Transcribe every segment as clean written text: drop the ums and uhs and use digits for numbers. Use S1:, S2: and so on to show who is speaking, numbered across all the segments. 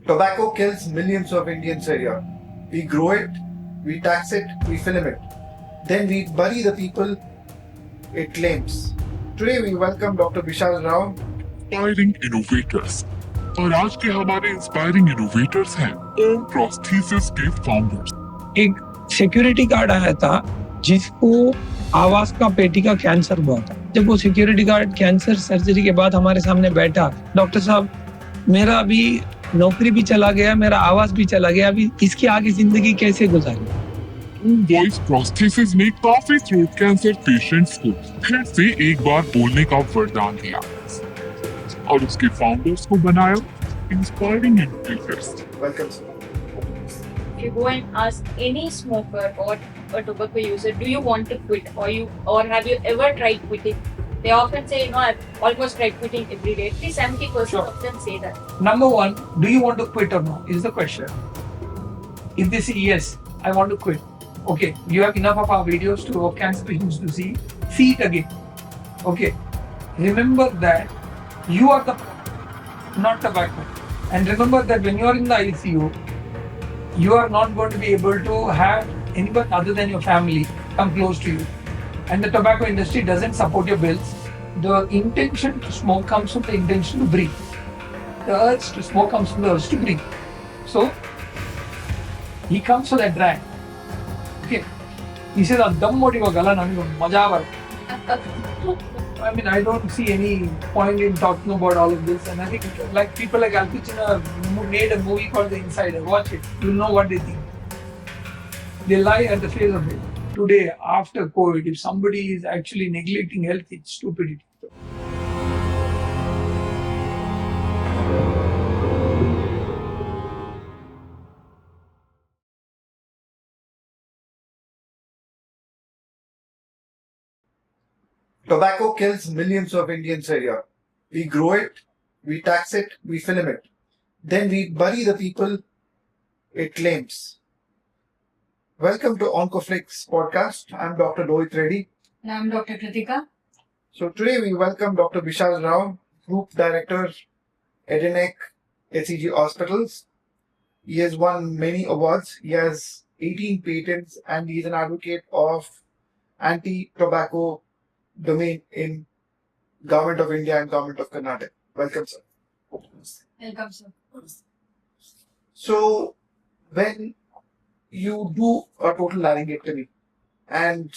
S1: Tobacco kills millions of Indians a year. We grow it, we tax it, we film it. Then we bury the people it claims. Today we welcome Dr. Vishal Rao.
S2: Inspiring innovators और आज के हमारे inspiring innovators हैं ओम prosthesis के founders.
S3: एक security guard आया था जिसको आवाज का पेटी का कैंसर हुआ था। जब वो सिक्योरिटी गार्ड कैंसर सर्जरी के बाद हमारे सामने बैठा, डॉक्टर साहब मेरा अभी नौकरी भी चला गया, मेरा आवाज भी चला गया, अभी इसकी आगे जिंदगी कैसे गुजारी?
S2: वॉइस प्रोस्थेसिस ने काफी थ्रोट कैंसर पेशेंट्स को फिर से एक बार बोलने का वरदान दिया और उसके फाउंडर्स को बनाया inspiring innovators.
S1: Welcome, sir.
S4: If you go and ask any smoker or a tobacco user, do you want to quit, or have you ever tried quitting? They often say, no, I've almost tried quitting every day. At least 70% of them say that.
S3: Number one, do you want to quit or not is the question. If they say yes, I want to quit. Okay, you have enough of our videos to cancer patients to see it again. Okay, remember that you are the not tobacco, and remember that when you are in the ICU, you are not going to be able to have anyone other than your family come close to you. And the tobacco industry doesn't support your bills. The intention to smoke comes from the intention to breathe. The urge to smoke comes from the urge to breathe. So, he comes for that drag. Okay. He says, "Dam moti wa gala nangu maja bar." I mean, I don't see any point in talking about all of this. And I think like people like Al Pacino made a movie called The Insider. Watch it. You'll know what they think. They lie at the face of it. Today, after COVID, if somebody is actually neglecting health, it's stupidity.
S1: Tobacco kills millions of Indians a year. We grow it, we tax it, we film it. Then we bury the people it claims. Welcome to Oncoflix podcast. I'm Dr. Lohit Reddy.
S4: And I'm Dr. Kritika.
S1: So today we welcome Dr. Vishal Rao, Group Director, Edenic HCG Hospitals. He has won many awards. He has 18 patents and he is an advocate of anti-tobacco domain in Government of India and Government of Karnataka. Welcome, sir.
S4: Welcome, sir.
S1: So, when you do a total laryngectomy and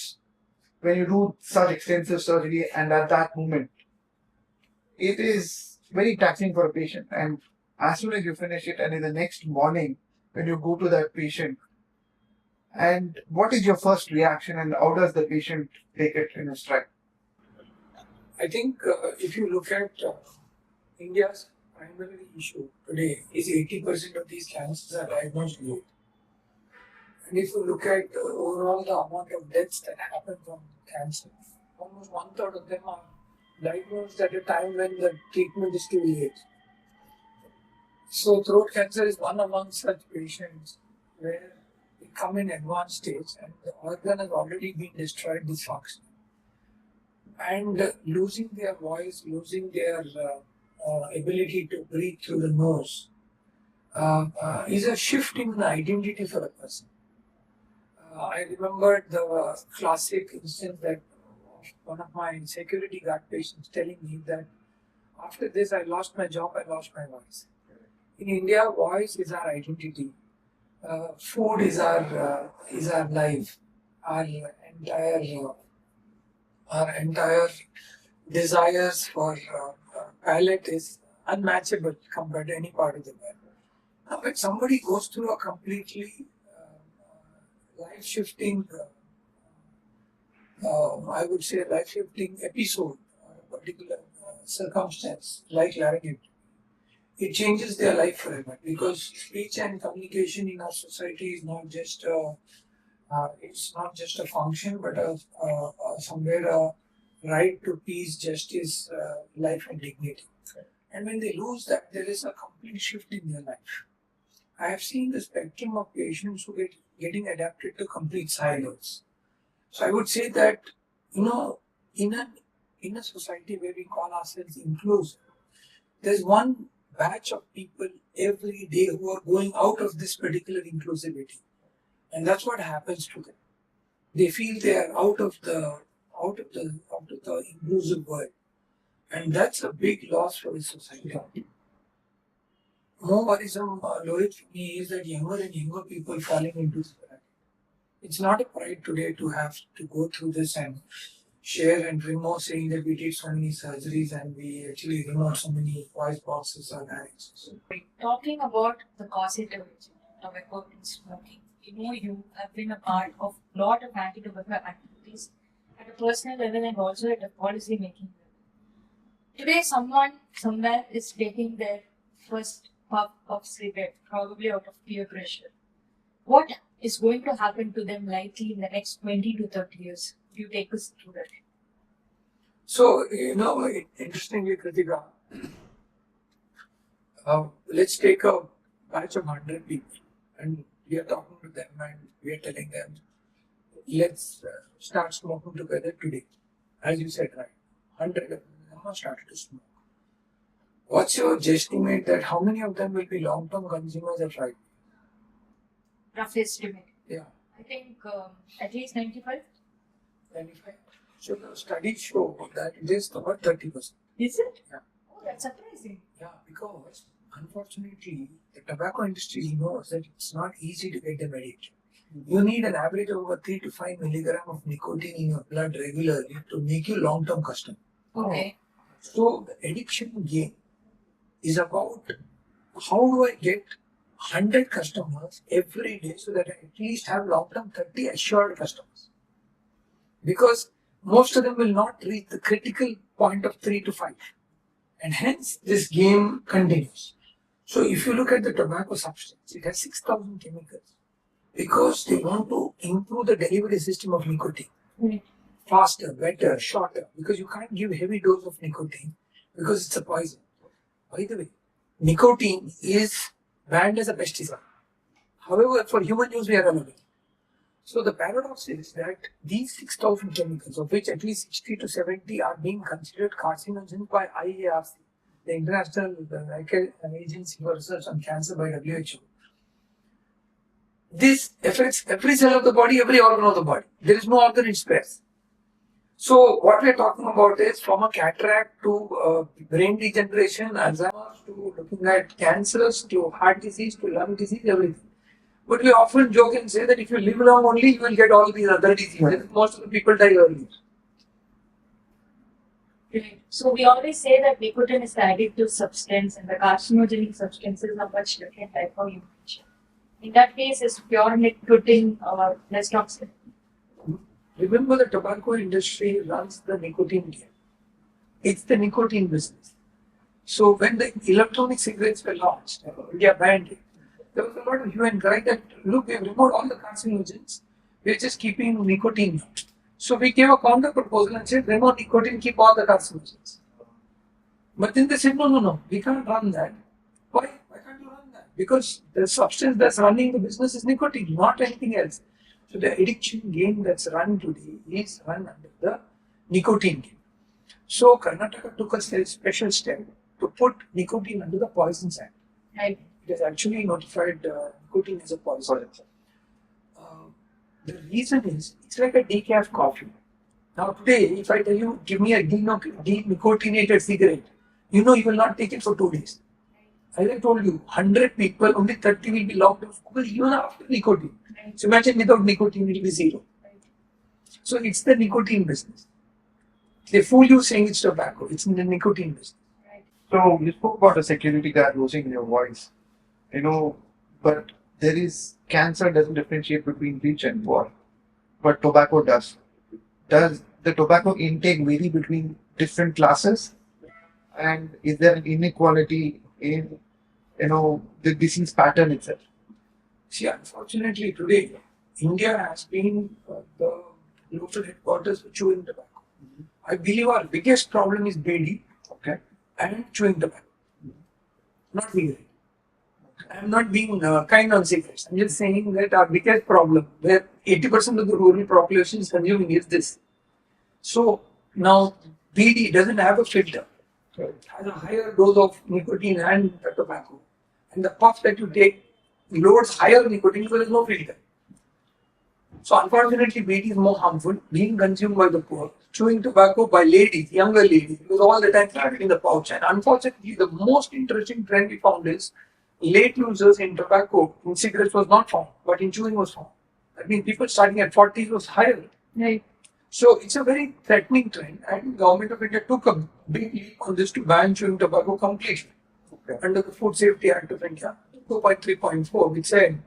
S1: when you do such extensive surgery and at that moment, it is very taxing for a patient. And as soon as you finish it and in the next morning, when you go to that patient, and what is your first reaction and how does the patient take it in his stride?
S3: I think if you look at India's primary issue today is 80% of these cancers are diagnosed late. And if you look at overall the amount of deaths that happen from cancer, almost 1/3 of them are diagnosed at a time when the treatment is too late. So throat cancer is one among such patients where they come in advanced stage and the organ has already been destroyed, dysfunction. And losing their voice, losing their ability to breathe through the nose is a shift in the identity for a person. I remember the classic instance that one of my security guard patients telling me that after this I lost my job, I lost my voice. In India, voice is our identity. Food is our life. Our entire desires for palate is unmatchable compared to any part of the world. Now, when somebody goes through a completely life-shifting, I would say life-shifting episode, a particular circumstance like laryngectomy, it changes their life forever because speech and communication in our society is not just it's not just a function, but somewhere a right to peace, justice, life and dignity. And when they lose that, there is a complete shift in their life. I have seen the spectrum of patients who getting adapted to complete silence. So I would say that, in a society where we call ourselves inclusive, there's one batch of people every day who are going out of this particular inclusivity, and that's what happens to them. They feel they are out of the inclusive world, and that's a big loss for the society. More worrisome, Lohit, for me is that younger and younger people falling into this bracket. It's not a pride today to have to go through this and share and remove saying that we did so many surgeries and we actually removed so many voice boxes or larynxes.
S4: Talking about the causative agent, tobacco and smoking, you have been a part of a lot of anti-tobacco activities at a personal level and also at a policy making level. Today, someone somewhere is taking their first puff of cigarette, probably out of peer pressure. What is going to happen to them likely in the next 20 to 30 years? You take us through that.
S3: So, interestingly, Kritika, let's take a batch of 100 people and we are talking to them and we are telling them, let's start smoking together today. As you said, right? 100 of them have started to smoke. What's your estimate that how many of them will be long-term consumers of right?
S4: Rough estimate.
S3: Yeah.
S4: I think at least 95.
S3: 95. So the studies show that it is about 30%.
S4: Is it?
S3: Yeah.
S4: Oh, that's surprising.
S3: Yeah, because unfortunately, the tobacco industry knows that it's not easy to get them addicted. You need an average of over 3 to 5 milligram of nicotine in your blood regularly to make you long-term customer.
S4: Okay.
S3: So the addiction game is about how do I get 100 customers every day so that I at least have long-term 30 assured customers. Because most of them will not reach the critical point of 3 to 5. And hence this game continues. So if you look at the tobacco substance, it has 6,000 chemicals because they want to improve the delivery system of nicotine. Faster, better, shorter, because you can't give heavy dose of nicotine because it's a poison. By the way, nicotine is banned as a pesticide. However, for human use, we are allowed it. So the paradox is that these 6,000 chemicals, of which at least 60 to 70 are being considered carcinogens by IARC, the International Agency for Research on Cancer by WHO. This affects every cell of the body, every organ of the body. There is no organ in spares. So what we are talking about is from a cataract to brain degeneration, Alzheimer's, to looking at cancers, to heart disease, to lung disease, everything. But we often joke and say that if you live long only, you will get all these other diseases. Most of the people die early.
S4: So we always say that nicotine is the addictive substance and the carcinogenic substances are much different type of you mentioned. In that case, is pure nicotine less toxic?
S3: Remember, the tobacco industry runs the nicotine game. It's the nicotine business. So when the electronic cigarettes were launched, India banned it. There was a lot of hue and cry that, look, we've removed all the carcinogens, we're just keeping nicotine. So we gave a counter proposal and said, remove nicotine, keep all the carcinogens. But then they said, no, we can't run that. Why? Why can't you run that? Because the substance that's running the business is nicotine, not anything else. So the addiction game that's run today is run under the nicotine game. So Karnataka took a special step to put nicotine under the Poisons Act.
S4: Right.
S3: It has actually notified nicotine as a poison. The reason is, it's like a decaf coffee. Now today, if I tell you, give me a denicotinated cigarette, you will not take it for 2 days. As I told you, 100 people, only 30 will be locked in school even after nicotine. So imagine without nicotine, it will be 0. So it's the nicotine business. They fool you saying it's tobacco. It's in the nicotine business.
S1: So you spoke about the security guard losing your voice, but there is cancer doesn't differentiate between rich and poor, but tobacco does. Does the tobacco intake vary between different classes? And is there an inequality in the disease pattern itself?
S3: See, unfortunately today, India has been the global headquarters for chewing tobacco. I believe our biggest problem is bedi, okay, and chewing tobacco. Not weed. I am not being kind on cigarettes. I'm just saying that our biggest problem, where 80% of the rural population is consuming, is this. So now BD doesn't have a filter. has a higher dose of nicotine and tobacco. And the puff that you take loads higher nicotine because there's no filter. So unfortunately, weed is more harmful, being consumed by the poor. Chewing tobacco by ladies, younger ladies, because all the time keep it in the pouch. And unfortunately, the most interesting trend we found is late users in tobacco, in cigarettes was not found, but in chewing was found. I mean, people starting at 40s was higher.
S4: Right.
S3: So it's a very threatening trend, and the government of India took a big leap on this to ban chewing tobacco completely. Under the Food Safety Act of India, 2.3.4, which said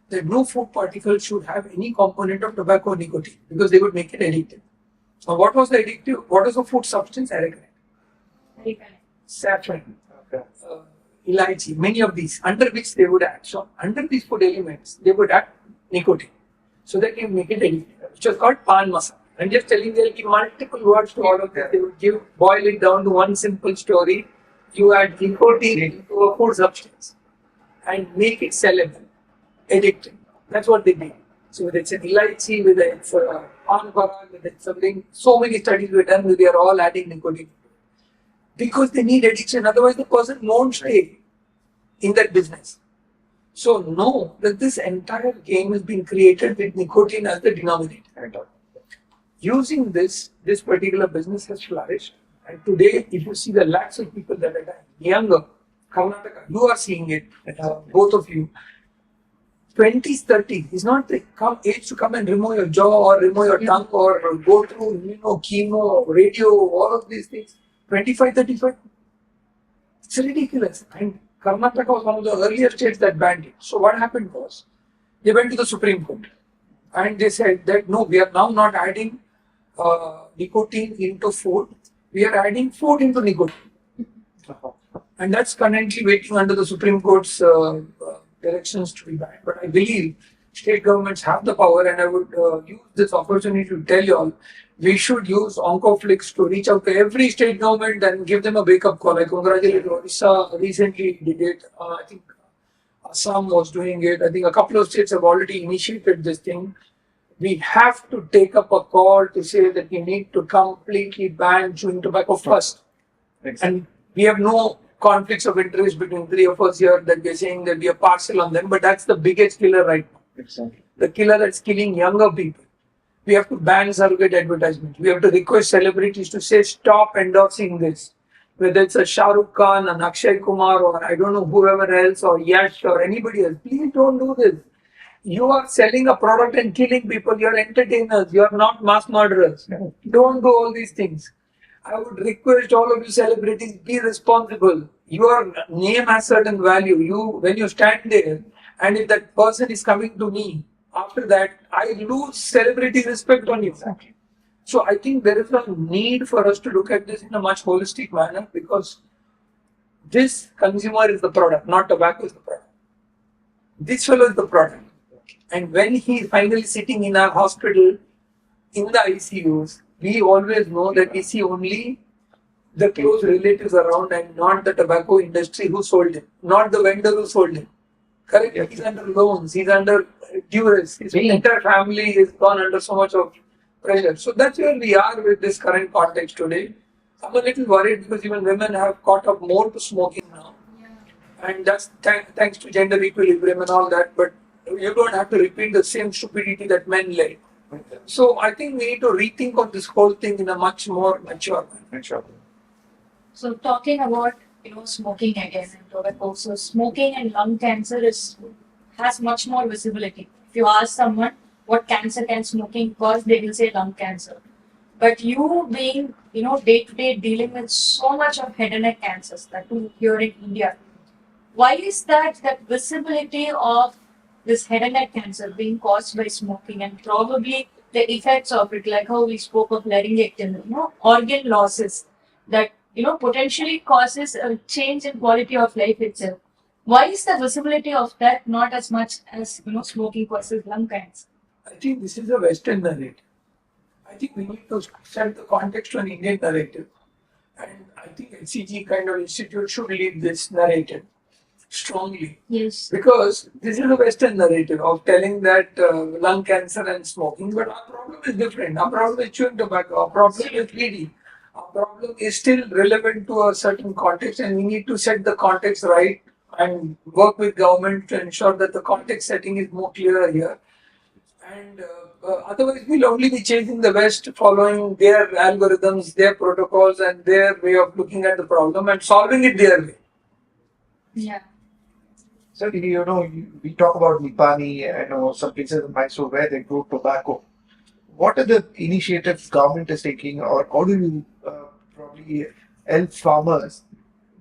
S3: that no food particles should have any component of tobacco or nicotine because they would make it addictive. Now, what was the addictive? What was the food substance? Aragonite, saffron, elaichi, many of these, under which they would add. So, under these food elements, they would add nicotine. So that they make it addictive, which was called pan masala. I'm just telling there will be multiple words to all of this. They would boil it down to one simple story. You add nicotine into a food substance and make it sellable, addictive. That's what they did. So whether it's an elaichi, whether it's pan parag, whether it's something, so many studies were done where they are all adding nicotine. Because they need addiction, otherwise the person won't stay in that business. So know that this entire game has been created with nicotine as the denominator. Using this particular business has flourished. And today, if you see the lakhs of people that are dying, younger, Karnataka, you are seeing it, both of you. 20s, 30s is not the age to come and remove your jaw or remove your tongue or go through chemo, radio, all of these things. 25, 35. It's ridiculous. And Karnataka was one of the earlier states that banned it. So what happened was, they went to the Supreme Court and they said that no, we are now not adding nicotine into food. We are adding food into nicotine. And that's currently waiting under the Supreme Court's directions to be banned. But I believe state governments have the power, and I would use this opportunity to tell you all, we should use Oncoflix to reach out to every state government and give them a wake-up call. I congratulate Odisha recently did it. I think Assam was doing it. I think a couple of states have already initiated this thing. We have to take up a call to say that we need to completely ban chewing tobacco first. Exactly. And we have no conflicts of interest between three of us here that we're saying that we are partial on them, but that's the biggest killer right now. Exactly. The killer that's killing younger people. We have to ban surrogate advertisement. We have to request celebrities to say stop endorsing this. Whether it's a Shah Rukh Khan, an Akshay Kumar, or I don't know whoever else, or Yash, or anybody else. Please don't do this. You are selling a product and killing people. You are entertainers. You are not mass murderers. Don't do all these things. I would request all of you celebrities, be responsible. Your name has certain value. When you stand there, and if that person is coming to me, after that, I lose celebrity respect on you. Exactly. So I think there is a need for us to look at this in a much holistic manner, because this consumer is the product, not tobacco is the product. This fellow is the product. And when he is finally sitting in our hospital, in the ICUs, we always know that we see only the close relatives around and not the tobacco industry who sold him, not the vendor who sold him. Correct? He's under loans, he's under duress, his entire family is gone under so much of pressure. So that's where we are with this current context today. I'm a little worried because even women have caught up more to smoking now. And that's thanks to gender equilibrium and all that. But you don't have to repeat the same stupidity that men led. So I think we need to rethink on this whole thing in a much more mature manner.
S4: So talking about smoking again and tobacco. So smoking and lung cancer has much more visibility. If you ask someone what cancer can smoking cause, they will say lung cancer. But you being day to day dealing with so much of head and neck cancers that too here in India, why is that visibility of this head and neck cancer being caused by smoking and probably the effects of it, like how we spoke of laryngectomy, organ losses that potentially causes a change in quality of life itself. Why is the visibility of that not as much as smoking causes lung cancer?
S3: I think this is a Western narrative. I think we need to set the context to an Indian narrative, and I think HCG kind of institute should lead this narrative strongly.
S4: Yes.
S3: Because this is a Western narrative of telling that lung cancer and smoking, but our problem is different. Our problem is chewing tobacco. Our problem is bleeding. Our problem problem is still relevant to a certain context, and we need to set the context right and work with government to ensure that the context setting is more clearer here. And otherwise, we'll only be chasing the West, following their algorithms, their protocols, and their way of looking at the problem and solving it their way.
S4: Yeah.
S1: So, we talk about Nipani and some places in Mysore where they grow tobacco. What are the initiatives government is taking, or how do you probably help farmers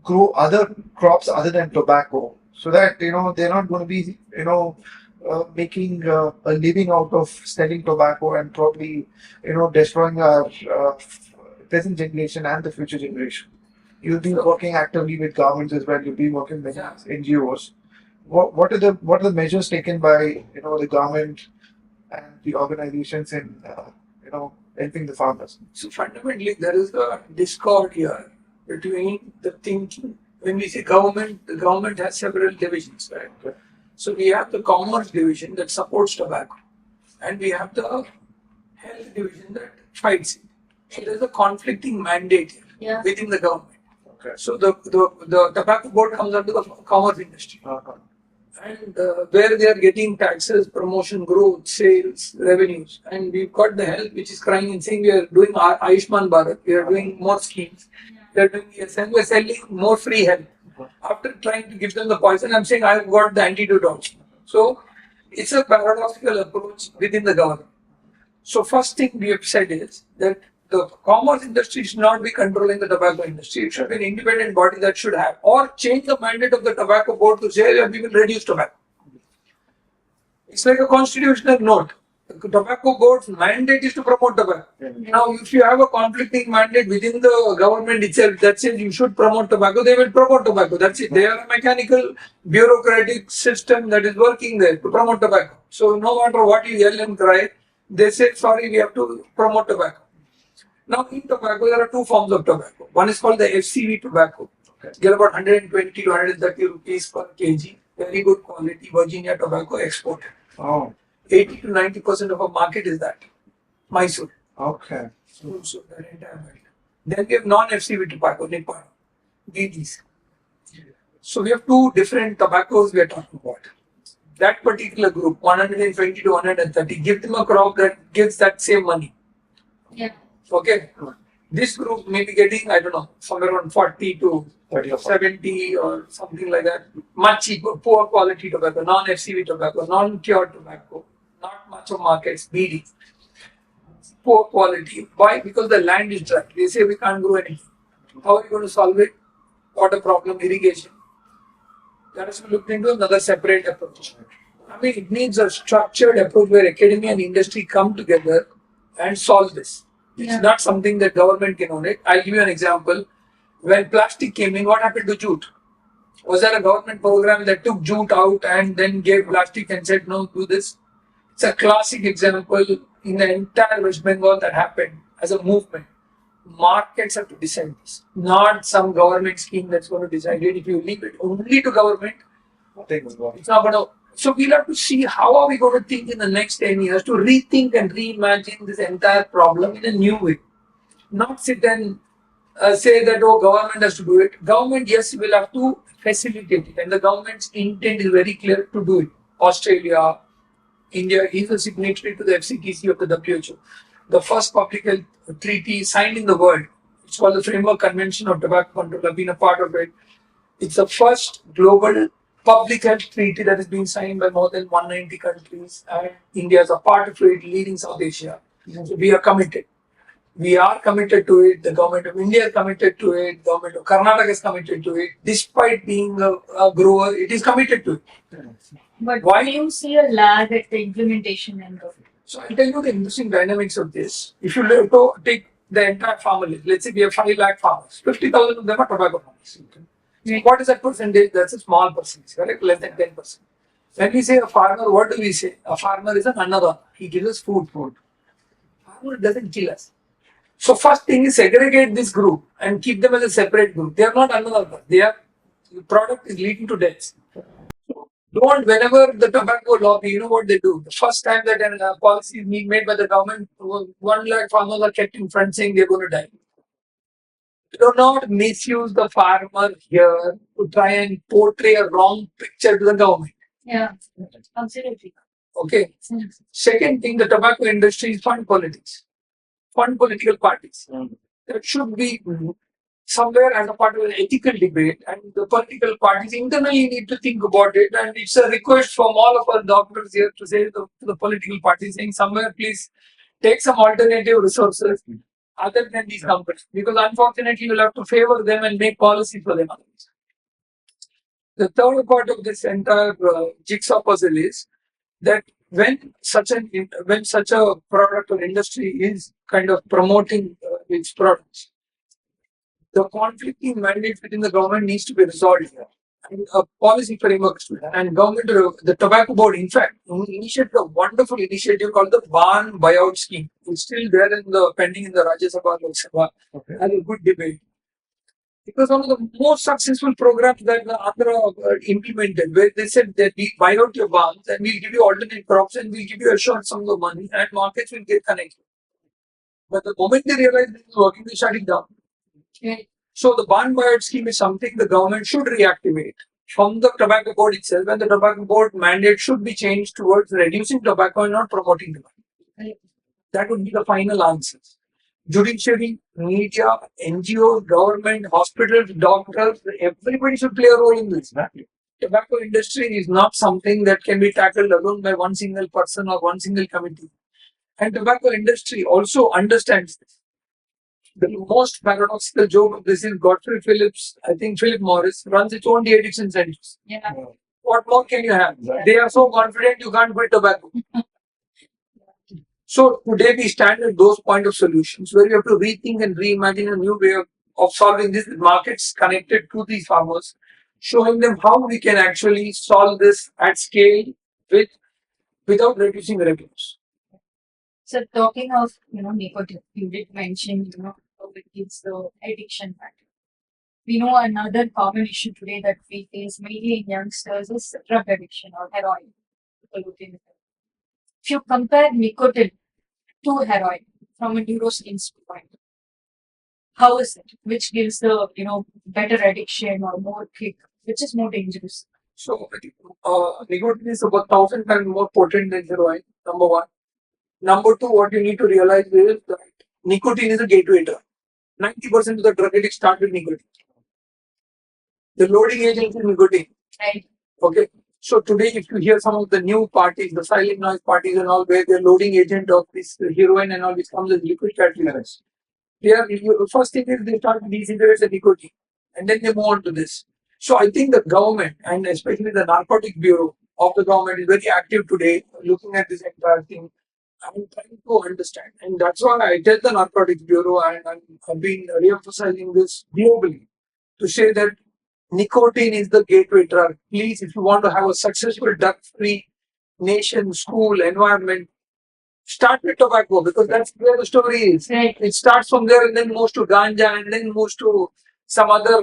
S1: grow other crops other than tobacco, so that they're not going to be making a living out of selling tobacco and probably destroying our present generation and the future generation. You've been working actively with governments as well. You've been working with NGOs. What are the measures taken by the government and the organizations in helping the farmers?
S3: So fundamentally, there is a discord here between the thinking. When we say government, the government has several divisions, right?
S1: Okay.
S3: So we have the commerce division that supports tobacco, and we have the health division that fights it. So there's a conflicting mandate here within the government.
S1: Okay.
S3: So the tobacco board comes under the commerce industry. And where they are getting taxes, promotion, growth, sales, revenues. And we've got the health, which is crying and saying we are doing our Ayushman Bharat, we are doing more schemes, we are doing ESN, we are selling more free health. After trying to give them the poison, I'm saying I've got the antidote also. So it's a paradoxical approach within the government. So first thing we have said is that the commerce industry should not be controlling the tobacco industry. It should be an independent body that should have, or change the mandate of the tobacco board to say that we will reduce tobacco. It's like a constitutional note. The tobacco board's mandate is to promote tobacco. Now, if you have a conflicting mandate within the government itself that says you should promote tobacco, they will promote tobacco. That's it. They are a mechanical, bureaucratic system that is working there to promote tobacco. So no matter what you yell and cry, they say, sorry, we have to promote tobacco. Now, in tobacco, there are two forms of tobacco. One is called the FCV tobacco. You get about 120 to 130 rupees per kg. Very good quality Virginia tobacco exported.
S1: Oh,
S3: 80 to 90% of our market is that. Mysore.
S1: okay.
S3: So that entire market. Then we have non-FCV tobacco, Nippon, BDs. So we have two different tobaccos we are talking about. That particular group, 120 to 130, give them a crop that gives that same money.
S4: Yeah.
S3: Okay. This group may be getting, I don't know, somewhere around 40 to 70 or something like that. Much cheaper, poor quality tobacco, non-FCV tobacco, non-cured tobacco, not much of markets, BD. Poor quality. Why? Because the land is dry. They say we can't grow anything. How are you going to solve it? Water problem, irrigation. That has to be looked into another separate approach. I mean, it needs a structured approach where academia and industry come together and solve this. It's not something that government can own it. I'll give you an example. When plastic came in, what happened to jute? Was there a government program that took jute out and then gave plastic and said, no, do this? It's a classic example in the entire West Bengal that happened as a movement. Markets have to decide this, not some government scheme that's going to decide it. If you leave it only to government, it's not going to. So we'll have to see how are we going to think in the next 10 years to rethink and reimagine this entire problem in a new way. Not sit and say that, oh, government has to do it. Government, yes, will have to facilitate it. And the government's intent is very clear to do it. Australia, India is a signatory to the FCTC of the WHO. The first public health treaty signed in the world. It's called the Framework Convention of Tobacco Control. I've been a part of it. It's the first global public health treaty that has been signed by more than 190 countries, and India is a part of it, leading South Asia. So we are committed. We are committed to it. The government of India is committed to it. The government of Karnataka is committed to it. Despite being a grower, it is committed to it.
S4: But why do you see a lag at the implementation end of it?
S3: So I'll tell you the interesting dynamics of this. If you take the entire farmer list, let's say we have 5 lakh farmers, 50,000 of them are tobacco farmers. So what is that percentage? That's a small percentage, correct? Less than 10%. When we say a farmer, what do we say? A farmer is an annadana. He gives us food. Farmer doesn't kill us. So first thing is segregate this group and keep them as a separate group. They are not annadana. The product is leading to deaths. Don't, whenever the tobacco lobby, you know what they do? The first time that a policy is being made by the government, 1 lakh farmers are kept in front saying they're going to die. Do not misuse the farmer here to try and portray a wrong picture to the government.
S4: Yeah, absolutely.
S3: Okay. Second thing, the tobacco industry is fund politics, fund political parties. That should be somewhere as a part of an ethical debate, and the political parties internally need to think about it. And it's a request from all of our doctors here to say to the political parties, saying somewhere please take some alternative resources other than these companies, because unfortunately you'll have to favor them and make policy for them. The third part of this entire jigsaw puzzle is that when such a product or industry is kind of promoting its products, the conflicting mandates within the government needs to be resolved here. And a policy framework is to that. And government, the tobacco board, in fact, initiated a wonderful initiative called the Ban Buyout Scheme. It's still there in the pending in the Rajya Sabha, Lok Sabha, and a good debate. It was one of the most successful programs that the Andhra implemented, where they said that we buy out your barns and we'll give you alternate crops and we'll give you a short sum of money and markets will get connected. But the moment they realized this is working, they shut it down.
S4: Okay.
S3: So the barn buyout scheme is something the government should reactivate from the tobacco board itself, and the tobacco board mandate should be changed towards reducing tobacco and not promoting tobacco.
S4: Right.
S3: That would be the final answer. Judiciary, media, NGOs, government, hospitals, doctors, everybody should play a role in this. Tobacco industry is not something that can be tackled alone by one single person or one single committee. And tobacco industry also understands this. The most paradoxical joke of this is Godfrey Phillips, I think Philip Morris, runs its own de-addiction centers.
S4: Yeah.
S3: What more can you have? They are so confident you can't quit tobacco. So today we stand at those point of solutions where we have to rethink and reimagine a new way of solving this with markets connected to these farmers, showing them how we can actually solve this at scale without reducing revenues.
S4: So talking of nicotine, you did mention how it gives the addiction factor. We know another common issue today that we face mainly in youngsters is drug addiction or heroin. If you compare nicotine to heroin from a neuroscience point, how is it? Which gives the better addiction or more kick? Which is more dangerous?
S3: So nicotine is about 1,000 times more potent than heroin. Number one. Number two, what you need to realize is that nicotine is a gateway drug. 90% of the drug addicts start with nicotine. The loading agent is nicotine.
S4: Right.
S3: Okay. So today, if you hear some of the new parties, the silent noise parties and all, where the loading agent of this heroin and all, which comes as liquid catalyst, first thing is they start with e-cigarettes and nicotine, and then they move on to this. So I think the government, and especially the Narcotic Bureau of the government, is very active today, looking at this entire thing. I'm trying to understand, and that's why I tell the Narcotics Bureau, and I've been re-emphasizing this globally, to say that nicotine is the gateway drug. Please, if you want to have a successful drug-free nation, school, environment, start with tobacco, because that's where the story is.
S4: Right.
S3: It starts from there and then moves to ganja and then moves to some other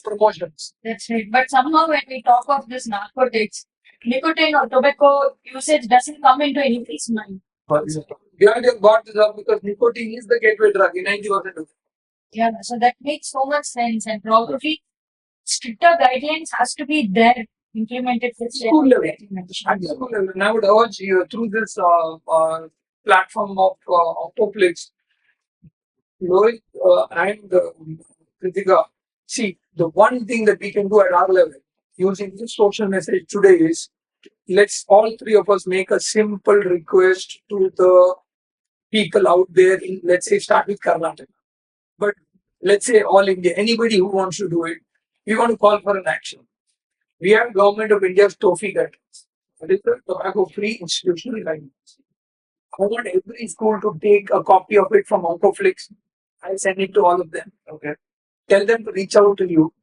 S3: promotions.
S4: That's right. But somehow when we talk of this narcotics, nicotine or tobacco usage doesn't come into anybody's mind.
S3: Glad you brought this up, because nicotine is the gateway drug in 90% of it.
S4: Yeah, so that makes so much sense, and probably stricter guidelines has to be there implemented for
S3: School level. At school level. And I would urge you through this platform of Oncoflix, Rohit and Kritika. See, the one thing that we can do at our level using this social message today is, let's all three of us make a simple request to the people out there in, let's say, start with Karnataka. But let's say all India, anybody who wants to do it, we want to call for an action. We have Government of India's TOFI guidelines. That is the tobacco-free institutional guidelines. I want every school to take a copy of it from Oncoflix. I'll send it to all of them. Okay. Tell them to reach out to you.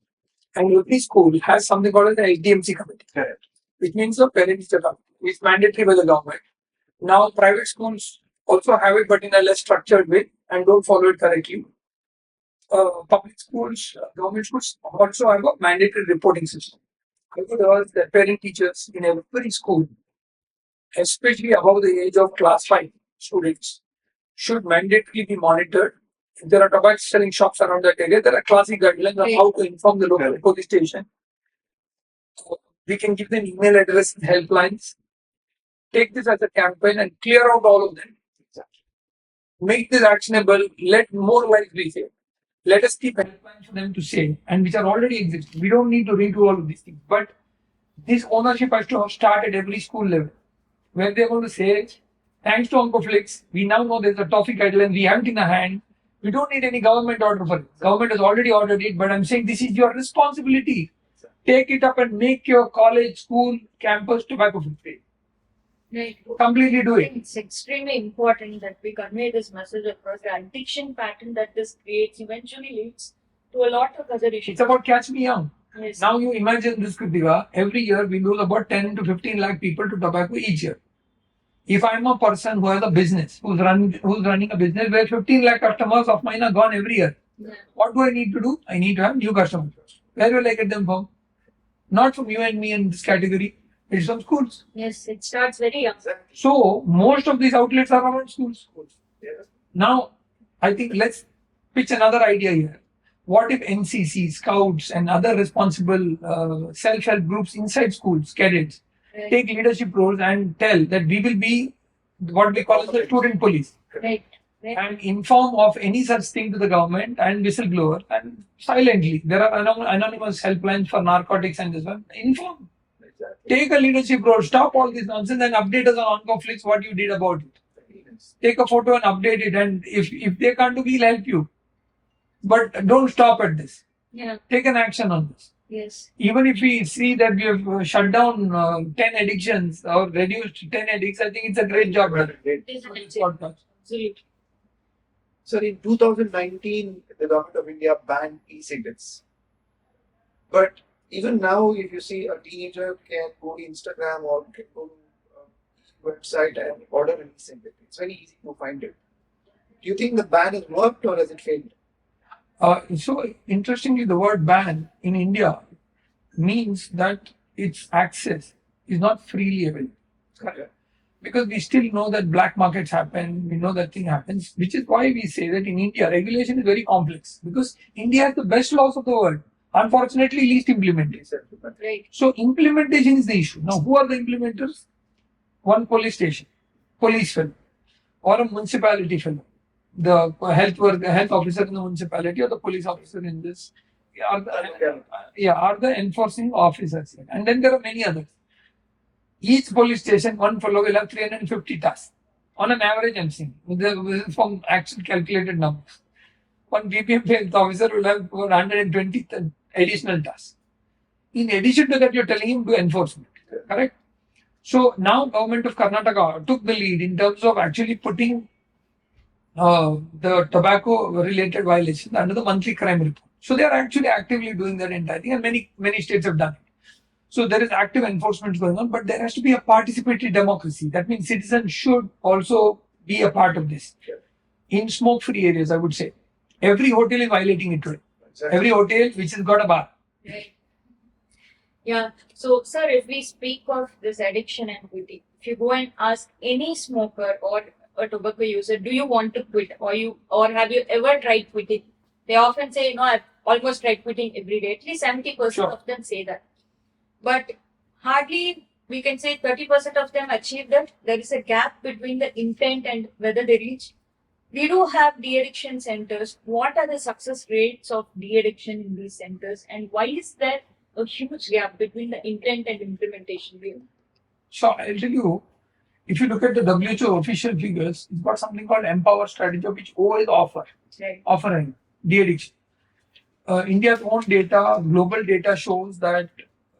S3: And every school has something called an HDMC committee. Correct. Which means the parents checkup. It's mandatory by the government. Now private schools also have it, but in a less structured way, and don't follow it correctly. Public schools, government schools also have a mandatory reporting system. I would urge that parent teachers in every school, especially above the age of class 5 students, should mandatorily be monitored If there are tobacco selling shops around that area, there are classic guidelines on how to inform the local police station. We can give them email address and helplines. Take this as a campaign and clear out all of them. Make this actionable. Let more lives be saved. Let us keep helplines for them to save, and which are already existing. We don't need to redo all of these things. But this ownership has to start at every school level, where they're going to say, thanks to Oncoflix, we now know there's a topic guideline, we have it in the hand. We don't need any government order for it. Government has already ordered it, but I'm saying this is your responsibility. Take it up and make your college, school, campus tobacco free.
S4: Right.
S3: Completely do
S4: I
S3: it.
S4: think it's extremely important that we convey this message across. The addiction pattern that this creates eventually leads to a lot of other issues.
S3: It's about catch me young.
S4: Yes.
S3: Now you imagine this, Kritika, every year we lose about 10 to 15 lakh people to tobacco each year. If I'm a person who has a business, who's running a business where 15 lakh customers of mine are gone every year, what do I need to do? I need to have new customers. Where will I get them from? Not from you and me in this category. It's from schools.
S4: Yes, it starts very young.
S3: So most of these outlets are around schools. Now, I think let's pitch another idea here. What if NCC, Scouts, and other responsible self-help groups inside schools, cadets, take leadership roles and tell that we will be what we call as the student police,
S4: Right.
S3: and inform of any such thing to the government and whistleblower, and silently there are anonymous helplines for narcotics and this one. Inform. Take a leadership role. Stop all this nonsense and update us on Oncoflix what you did about it. Take a photo and update it, and if they can't do, we'll help you. But don't stop at this.
S4: Yeah.
S3: Take an action on this.
S4: Yes.
S3: Even if we see that we have shut down 10 addictions or reduced 10 addicts, I think it's a great job done.
S4: It is an
S3: Podcast.
S4: absolutely.
S1: So in 2019, the government of India banned e-cigarettes. But even now, if you see a teenager can go to Instagram or can go to a website and order an e-cigarette, it's very easy to find it. Do you think the ban has worked or has it failed?
S3: So interestingly, the word ban in India means that its access is not freely available.
S1: Correct.
S3: Because we still know that black markets happen, we know that thing happens, which is why we say that in India, regulation is very complex. Because India has the best laws of the world, unfortunately least implemented.
S4: Right.
S3: So implementation is the issue. Now, who are the implementers? One police station, police fellow, or a municipality fellow. The health officer in the municipality or the police officer in this are the enforcing officers. And then there are many others. Each police station, one fellow will have 350 tasks. On an average, I'm saying, this is from actual calculated numbers. One BPM health officer will have 120 additional tasks. In addition to that, you're telling him to enforcement. Correct? So now government of Karnataka took the lead in terms of actually putting the tobacco related violations under the monthly crime report. So they are actually actively doing that entire thing, and many states have done it. So there is active enforcement going on, but there has to be a participatory democracy. That means citizens should also be a part of this. In smoke-free areas, I would say, every hotel is violating it today.
S1: Exactly.
S3: Every hotel which has got a bar.
S4: Right. Yeah. So, sir, if we speak of this addiction and quitting, if you go and ask any smoker or a tobacco user, do you want to quit, or have you ever tried quitting? They often say, no, I've almost tried quitting every day. At least 70%
S3: Sure.
S4: of them say that. But hardly, we can say 30% of them achieve that. There is a gap between the intent and whether they reach. We do have de-addiction centers. What are the success rates of de-addiction in these centers, and why is there a huge gap between the intent and implementation?
S3: So I'll tell you, if you look at the WHO official figures, it's got something called Empower strategy, which always offering de-addiction. India's own data, global data shows that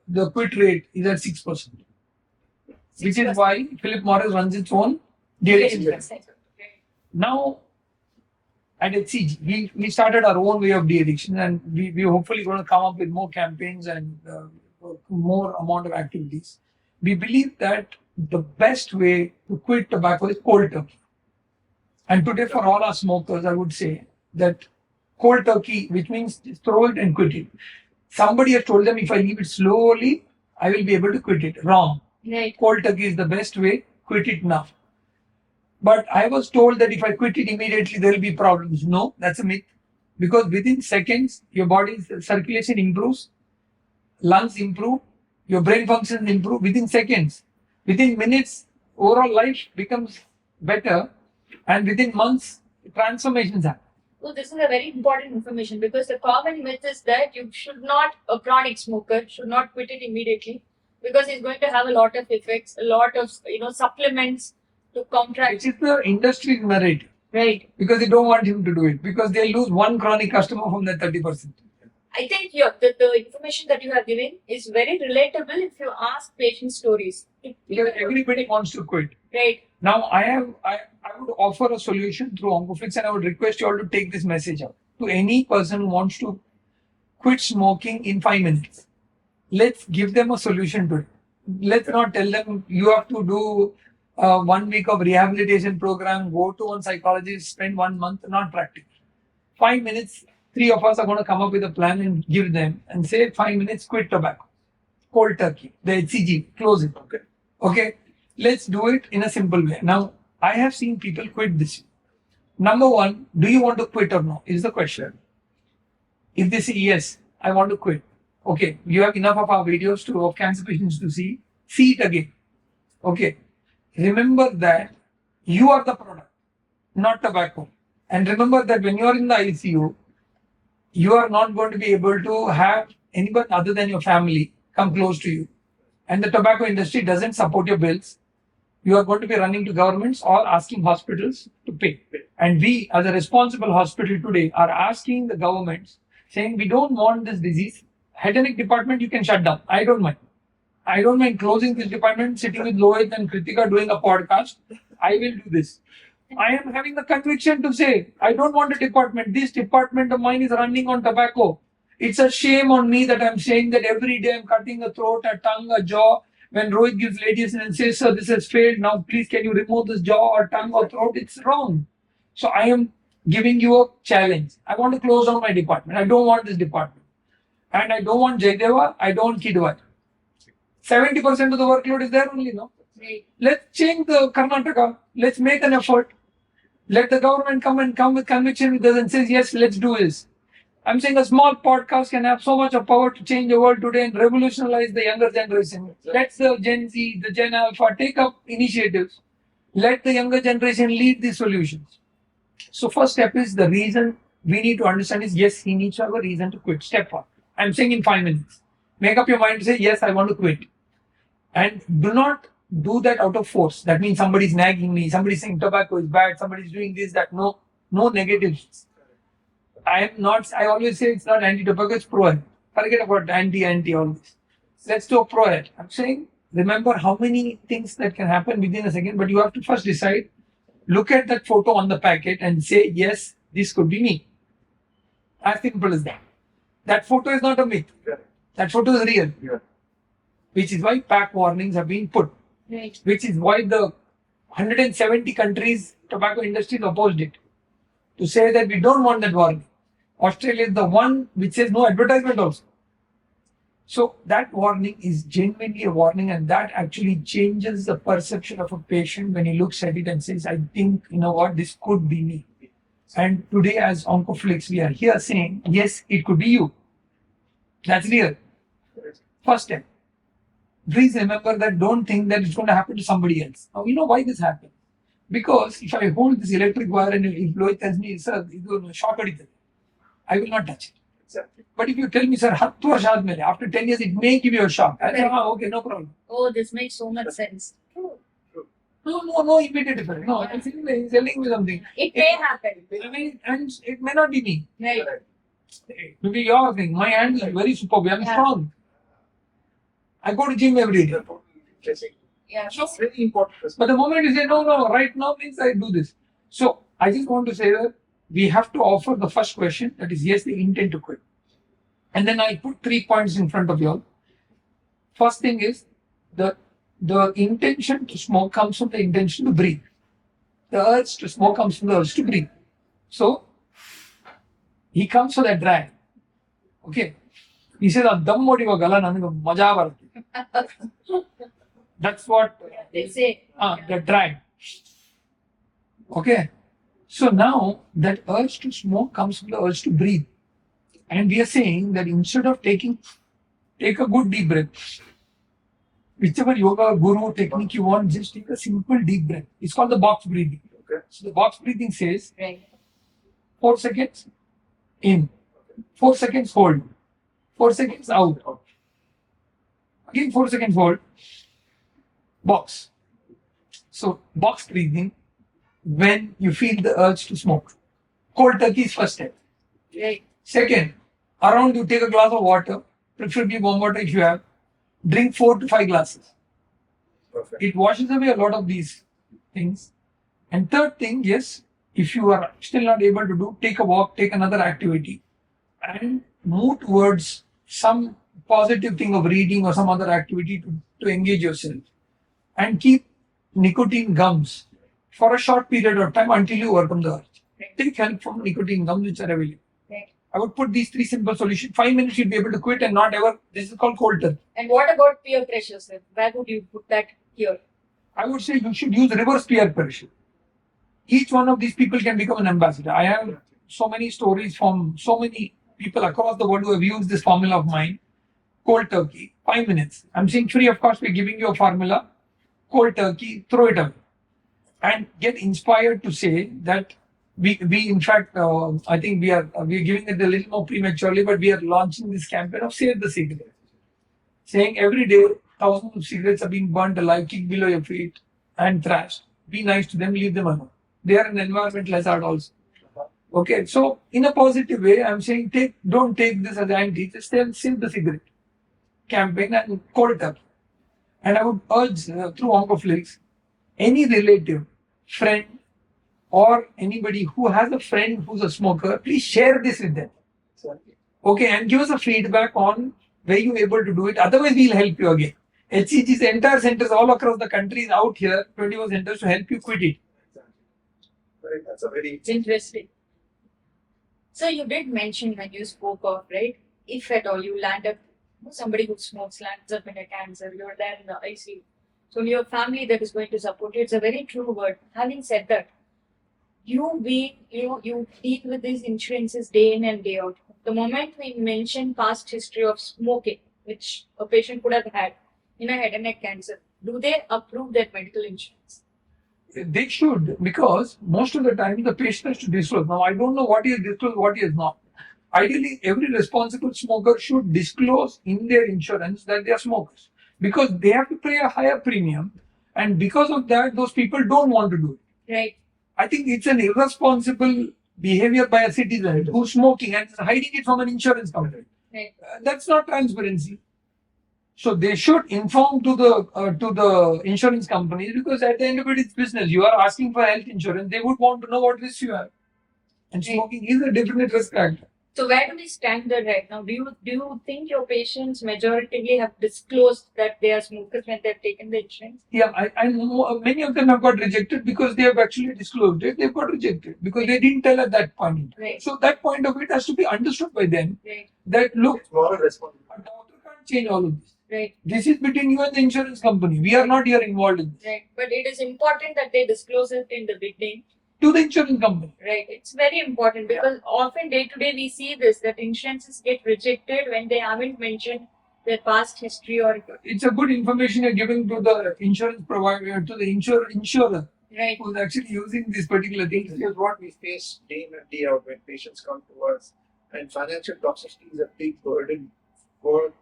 S3: the quit rate is at 6%, which is why Philip Morris runs its own de-addiction center. Now, at HCG, we started our own way of de-addiction, and we hopefully going to come up with more campaigns and more amount of activities. We believe that the best way to quit tobacco is cold turkey. And today, for all our smokers, I would say that cold turkey, which means just throw it and quit it. Somebody has told them if I leave it slowly, I will be able to quit it. Wrong.
S4: Right.
S3: Cold turkey is the best way. Quit it now. But I was told that if I quit it immediately, there will be problems. No, that's a myth. Because within seconds, your body's circulation improves, lungs improve, your brain functions improve within seconds. Within minutes, overall life becomes better, and within months, transformations happen.
S4: Oh, this is a very important information because the common myth is that you should not, a chronic smoker should not quit it immediately because it's going to have a lot of effects, a lot of supplements to counteract.
S3: Which is the industry's narrative.
S4: Right.
S3: Because they don't want him to do it because they lose one chronic customer from that 30%.
S4: I think the information that you have given is very relatable if you ask patient stories.
S3: Because everybody wants to quit.
S4: Right.
S3: Now I would offer a solution through Oncoflix, and I would request you all to take this message out to any person who wants to quit smoking in 5 minutes. Let's give them a solution to it. Let's not tell them you have to do 1 week of rehabilitation program, go to one psychologist, spend 1 month, not practical. 5 minutes, 3 of us are going to come up with a plan and give them and say 5 minutes, quit tobacco, cold turkey, the HCG, close it. Okay. Let's do it in a simple way. Now, I have seen people quit this. Number one, do you want to quit or no? Is the question. If they say yes, I want to quit. Okay, you have enough of our videos of cancer patients to see. See it again. Okay. Remember that you are the product, not tobacco. And remember that when you are in the ICU, you are not going to be able to have anyone other than your family come close to you. And the tobacco industry doesn't support your bills. You are going to be running to governments or asking hospitals to pay. And we, as a responsible hospital today, are asking the governments, saying we don't want this disease. Head and neck department, you can shut down. I don't mind. I don't mind closing this department, sitting with Lohit and Kritika doing a podcast. I will do this. I am having the conviction to say, I don't want a department. This department of mine is running on tobacco. It's a shame on me that I'm saying that every day I'm cutting a throat, a tongue, a jaw. When Rohit gives ladies and says, sir, this has failed. Now, please, can you remove this jaw or tongue or throat? It's wrong. So I am giving you a challenge. I want to close down my department. I don't want this department. And I don't want Jaydeva. I don't want Kidwai. 70% of the workload is there only, no?
S4: Right.
S3: Let's change the Karnataka. Let's make an effort. Let the government come with conviction with us and says, yes, let's do this. I'm saying a small podcast can have so much of power to change the world today and revolutionize the younger generation. Let the Gen Z, the Gen Alpha take up initiatives. Let the younger generation lead these solutions. So first step is the reason we need to understand is, yes, he needs to have a reason to quit. Step one. I'm saying in 5 minutes. Make up your mind to say, yes, I want to quit. And do not do that out of force. That means somebody's nagging me, somebody's saying tobacco is bad, somebody's doing this, that. No negatives. I always say it's not anti-tobacco, it's pro-health. Forget about anti, all this. Let's do pro-health. I'm saying, remember how many things that can happen within a second, but you have to first decide, look at that photo on the packet and say, yes, this could be me. As simple as that. That photo is not a myth. That photo is real. Yeah. Which is why pack warnings have been put.
S4: Right.
S3: Which is why the 170 countries tobacco industry opposed it. To say that we don't want that warning. Australia is the one which says no advertisement also. So that warning is genuinely a warning, and that actually changes the perception of a patient when he looks at it and says, I think, you know what, this could be me. And today as Oncoflix, we are here saying, yes, it could be you. That's real. First step. Please remember that don't think that it's going to happen to somebody else. Now, you know why this happens? Because if I hold this electric wire and if Lohit tells me, sir, shock, I will not touch it. Exactly. But if you tell me, sir, after 10 years, it may give you a shock. I say, okay, no problem.
S4: Oh, this makes so much sense.
S3: No immediate difference. No, I'm saying he's telling me something.
S4: It may happen.
S3: And it may not be me.
S4: Right.
S3: Maybe your thing. My hand is very superb. I'm strong. I go to gym every day.
S4: Yeah.
S3: So, very important. But the moment you say, no, right now means I do this. So, I just want to say that we have to offer the first question, that is, yes, the intent to quit. And then I put 3 points in front of you all. First thing is, the intention to smoke comes from the intention to breathe. The urge to smoke comes from the urge to breathe. So, he comes for that drag. Okay. He says, dam modivagala nanage maja barutte. That's what
S4: they say.
S3: The drag. Okay. So now that urge to smoke comes from the urge to breathe. And we are saying that instead of take a good deep breath. Whichever yoga guru technique you want, just take a simple deep breath. It's called the box breathing.
S1: Okay.
S3: So the box breathing says
S4: Right.
S3: 4 seconds in, 4 seconds hold, 4 seconds out. Again 4 seconds hold, box. So box breathing when you feel the urge to smoke. Cold turkey is first step.
S4: Right.
S3: Second, around you take a glass of water, preferably warm water if you have. Drink 4 to 5 glasses.
S1: Perfect.
S3: It washes away a lot of these things. And third thing, yes, if you are still not able to do, take a walk, take another activity, and move towards some positive thing of reading or some other activity to engage yourself. And keep nicotine gums for a short period of time until you overcome the urge. Take help from nicotine gums which are available.
S4: Right.
S3: I would put these 3 simple solutions. 5 minutes you'll be able to quit and not ever. This is called cold turkey.
S4: And what about peer pressure, sir? Where would you put that here?
S3: I would say you should use reverse peer pressure. Each one of these people can become an ambassador. I have so many stories from so many people across the world who have used this formula of mine. Cold turkey, 5 minutes. I'm saying free of cost, we're giving you a formula. Cold turkey, throw it away. And get inspired to say that we in fact, I think we are giving it a little more prematurely, but we are launching this campaign of Save the Cigarette. Saying every day, thousands of cigarettes are being burnt alive, kicked below your feet and thrashed. Be nice to them, leave them alone. They are an environmental hazard also. Okay, so in a positive way, I'm saying don't take this as anti, just save the cigarette campaign and call it up. And I would urge through Oncoflix, any relative, friend, or anybody who has a friend who's a smoker, please share this with them. Okay, and give us a feedback on where you're able to do it. Otherwise, we'll help you again. HCG's entire centers all across the country is out here, 21 centers to help you quit it.
S1: Right. That's a very
S4: It's interesting. So you did mention when you spoke of, right, if at all you land up, somebody who smokes lands up in a cancer, you're there in the ICU. So your family that is going to support you, it's a very true word. Having said that, you deal with these insurances day in and day out. The moment we mention past history of smoking, which a patient could have had in a head and neck cancer, do they approve that medical insurance?
S3: They should, because most of the time the patient has to disclose. Now, I don't know what he has disclosed, what he has not. Ideally, every responsible smoker should disclose in their insurance that they are smokers, because they have to pay a higher premium, and because of that, those people don't want to do it.
S4: Right.
S3: I think it's an irresponsible behavior by a citizen who's smoking and is hiding it from an insurance company.
S4: Right.
S3: That's not transparency. So they should inform to the insurance companies, because at the end of it, it's business. You are asking for health insurance. They would want to know what risks you have, and
S4: Right.
S3: smoking is a definite risk factor.
S4: So where do we stand there right now? Do you think your patients majoritively have disclosed that they are smokers when they've taken the insurance?
S3: Yeah, I know many of them have got rejected because they have actually disclosed it. They've got rejected because they didn't tell at that point.
S4: Right.
S3: So that point of it has to be understood by them.
S4: Right.
S3: That look,
S1: it's moral responsibility.
S3: a doctor can't change all of this.
S4: Right.
S3: This is between you and the insurance company. We are not here involved in this.
S4: Right. But it is important that they disclose it in the beginning.
S3: To the insurance company.
S4: Right. It's very important because often day to day we see this, that insurances get rejected when they haven't mentioned their past history or
S3: It's a good information you're giving to the insurance provider, to the insurer
S4: right.
S3: who's actually using these particular things.
S1: This is what we face day in and day out when patients come to us, and financial toxicity is a big burden for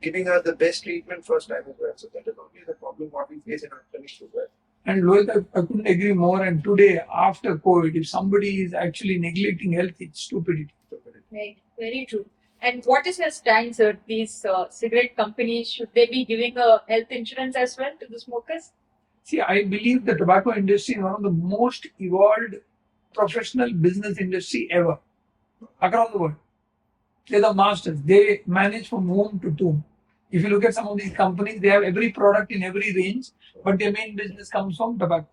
S1: giving us the best treatment first time as well. So that is always a problem what we face in our clinics as well.
S3: And Lohit, I couldn't agree more. And today, after COVID, if somebody is actually neglecting health, it's stupidity.
S4: Right. Very true. And what is your stance, sir? These cigarette companies, should they be giving a health insurance as well to the smokers?
S3: See, I believe the tobacco industry is one of the most evolved professional business industry ever across the world. They're the masters. They manage from womb to tomb. If you look at some of these companies, they have every product in every range, but their main business comes from tobacco.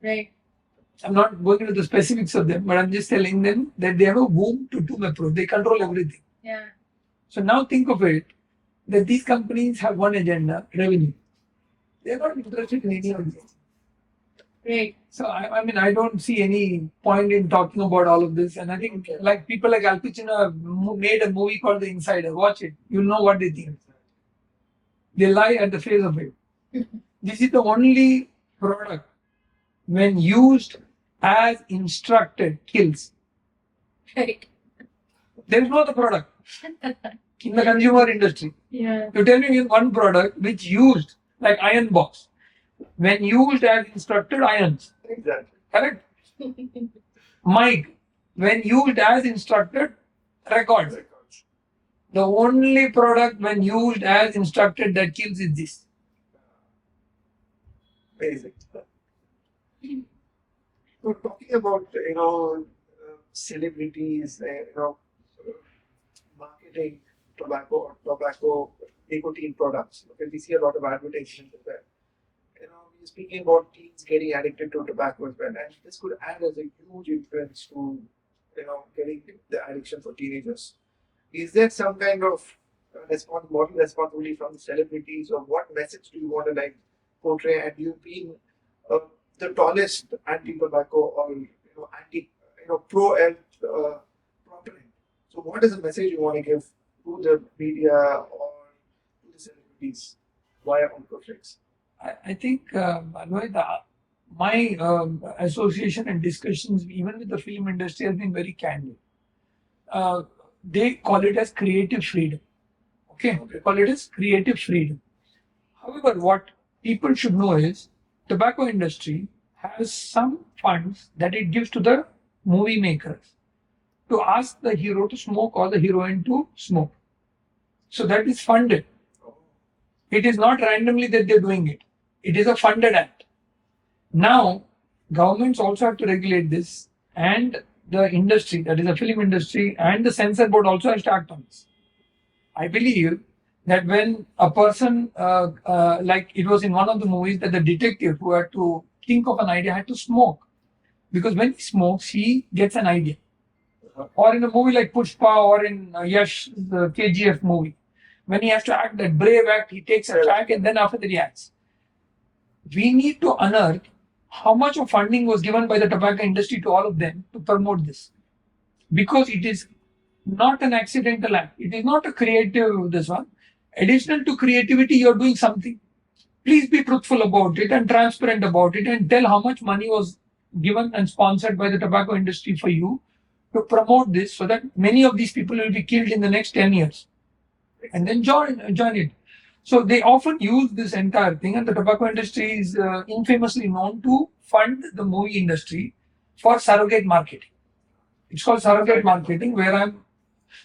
S4: Right.
S3: I'm not going into the specifics of them, but I'm just telling them that they have a womb to tomb approach. They control everything.
S4: Yeah.
S3: So now think of it, that these companies have one agenda, revenue. They're not interested in any of this.
S4: Right.
S3: So I mean, I don't see any point in talking about all of this. And I think like people like Al Pacino have made a movie called The Insider. Watch it. You'll know what they think. They lie at the face of it. This is the only product when used as instructed kills.
S4: Right.
S3: There is no other product in the consumer industry.
S4: Yeah.
S3: You tell me one product which used like iron box. When used as instructed, ions.
S1: Exactly.
S3: Correct? Mic. When used as instructed, records. The only product when used as instructed that kills is this.
S1: Amazing. So talking about celebrities, marketing tobacco, nicotine products. Okay, we see a lot of advertisements there. We're speaking about teens getting addicted to tobacco as well, and this could add as a huge influence to getting the addiction for teenagers. Is there some kind of moral responsibility from the celebrities, or what message do you want to like portray? And you've been uh, the tallest anti-tobacco or anti pro health proponent. So, what is the message you want to give to the media or to the celebrities via Oncoflix?
S3: I think Anvay, my association and discussions, even with the film industry, has been very candid. They call it as creative freedom. Okay, they call it as creative freedom. However, what people should know is tobacco industry has some funds that it gives to the movie makers to ask the hero to smoke or the heroine to smoke. So that is funded. It is not randomly that they're doing it. It is a funded act. Now, governments also have to regulate this, and the industry, that is the film industry, and the censor board also has to act on this. I believe that when a person, like it was in one of the movies, that the detective who had to think of an idea had to smoke. Because when he smokes, he gets an idea. Or in a movie like Pushpa or in Yash, the KGF movie, when he has to act that brave act, he takes a track and then after that he acts. We need to unearth how much of funding was given by the tobacco industry to all of them to promote this. Because it is not an accidental act. It is not a creative this one. Additional to creativity, you're doing something. Please be truthful about it and transparent about it and tell how much money was given and sponsored by the tobacco industry for you to promote this so that many of these people will be killed in the next 10 years. And then join it. So they often use this entire thing, and the tobacco industry is infamously known to fund the movie industry for surrogate marketing. It's called surrogate marketing, where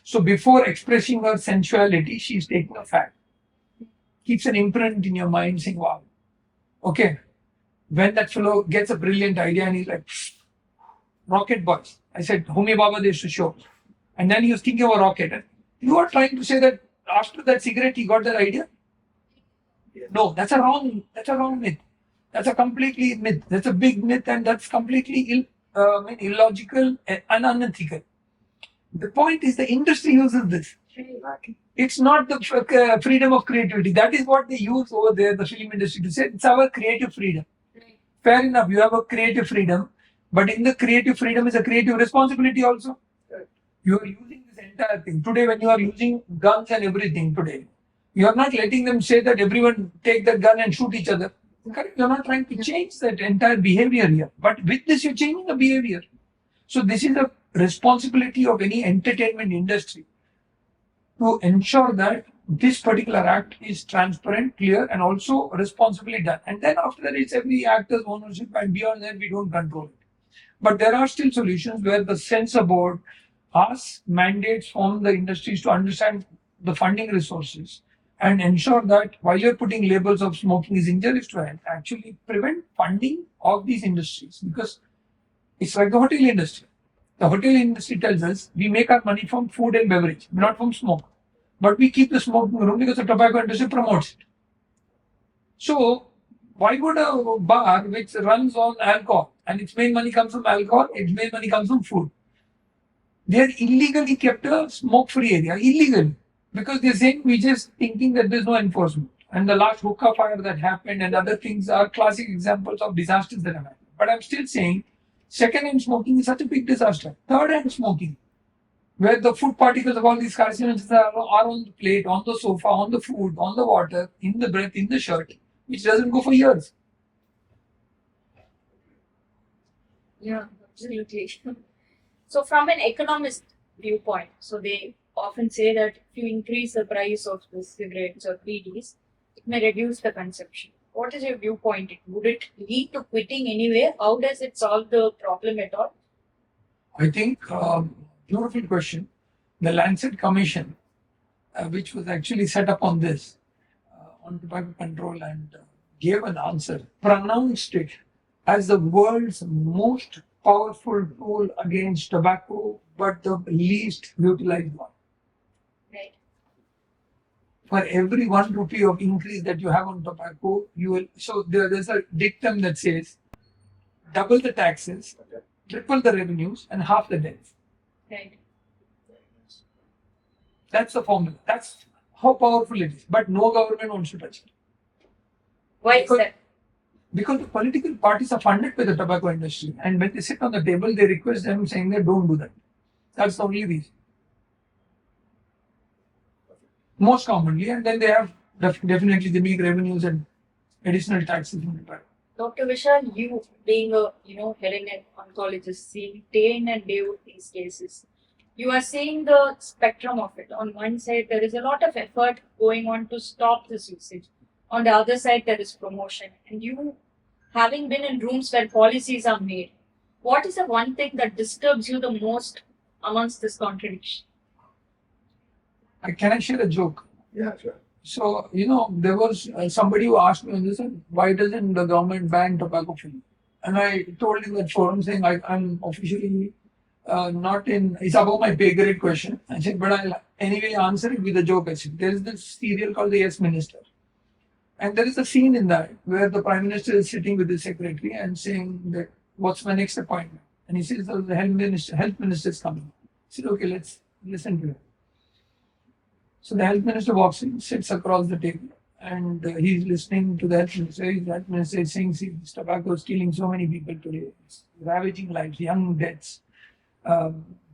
S3: so before expressing her sensuality, she's taking a fat. Keeps an imprint in your mind saying, wow, okay. When that fellow gets a brilliant idea and he's like, rocket boys. I said, Homi Baba, they used to show. And then he was thinking of a rocket. And you are trying to say that after that cigarette, he got that idea? No, that's a wrong myth. That's a completely myth. That's a big myth, and that's completely illogical and unethical. The point is the industry uses this. It's not the freedom of creativity. That is what they use over there, the film industry, to say it's our creative freedom. Fair enough, you have a creative freedom, but in the creative freedom is a creative responsibility also. You are using this entire thing. Today, when you are using guns and everything today, you are not letting them say that everyone take that gun and shoot each other. Correct? You're not trying to change that entire behavior here. But with this, you're changing the behavior. So this is a responsibility of any entertainment industry to ensure that this particular act is transparent, clear, and also responsibly done. And then after that, it's every actor's ownership, and beyond that, we don't control it. But there are still solutions where the censor board asks mandates from the industries to understand the funding resources and ensure that while you're putting labels of smoking is injurious to health, actually prevent funding of these industries, because it's like the hotel industry. The hotel industry tells us we make our money from food and beverage, not from smoke. But we keep the smoking room because the tobacco industry promotes it. So why would a bar which runs on alcohol and its main money comes from alcohol, its main money comes from food? They are illegally kept a smoke-free area, illegally, because they're saying we're just thinking that there's no enforcement. And the last hookah fire that happened and other things are classic examples of disasters that have happened. But I'm still saying second-hand smoking is such a big disaster. Third-hand smoking, where the food particles of all these carcinogens are on the plate, on the sofa, on the food, on the water, in the breath, in the shirt, which doesn't go for years.
S4: Yeah, absolutely. So, from an economist viewpoint, so they often say that if you increase the price of the cigarettes or PDs, it may reduce the consumption. What is your viewpoint? Would it lead to quitting anyway? How does it solve the problem at all?
S3: I think, beautiful question. The Lancet Commission, which was actually set up on this, on tobacco control, and gave an answer, pronounced it as the world's most powerful tool against tobacco, but the least utilized one.
S4: Right.
S3: For every 1 rupee of increase that you have on tobacco, you will. So there's a dictum that says double the taxes, triple the revenues, and half the debt.
S4: Right.
S3: That's the formula. That's how powerful it is. But no government wants to touch it.
S4: Why is that?
S3: Because the political parties are funded by the tobacco industry, and when they sit on the table, they request them saying that don't do that. That's the only reason. Most commonly, and then they have definitely they make revenues and additional taxes from tobacco.
S4: Dr. Vishal, you being a head oncologist, seeing day in and day out these cases, you are seeing the spectrum of it. On one side, there is a lot of effort going on to stop this usage. On the other side, there is promotion. And you, having been in rooms where policies are made, what is the one thing that disturbs you the most amongst this contradiction?
S3: Can I share a joke?
S1: Yeah, sure.
S3: So, there was somebody who asked me on this, why doesn't the government ban tobacco fully? And I told him that forum saying I'm officially not in, it's above my pay grade question. I said, but I'll anyway answer it with a joke. I said, there is this serial called the Yes Minister. And there is a scene in that where the Prime Minister is sitting with the secretary and saying that, what's my next appointment? And he says, oh, the health minister is coming. I said, okay, let's listen to him. So the health minister walks in, sits across the table, and he's listening to the health minister. The health minister is saying, see, this tobacco is killing so many people today. It's ravaging lives, young deaths,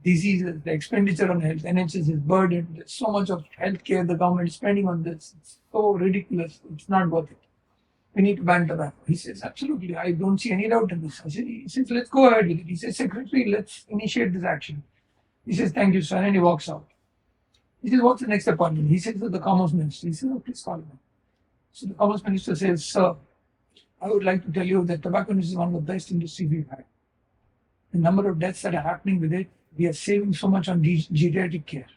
S3: diseases, the expenditure on health, NHS is burdened. There's so much of healthcare the government is spending on this. It's so ridiculous. It's not worth it. We need to ban tobacco. He says, absolutely. I don't see any doubt in this. He says, let's go ahead with it. He says, secretary, let's initiate this action. He says, thank you, sir. And he walks out. He says, what's the next appointment? He says, to the Commerce Minister. He says, oh, please call him. So the Commerce Minister says, sir, I would like to tell you that tobacco industry is one of the best industries we've had. The number of deaths that are happening with it, we are saving so much on geriatric care.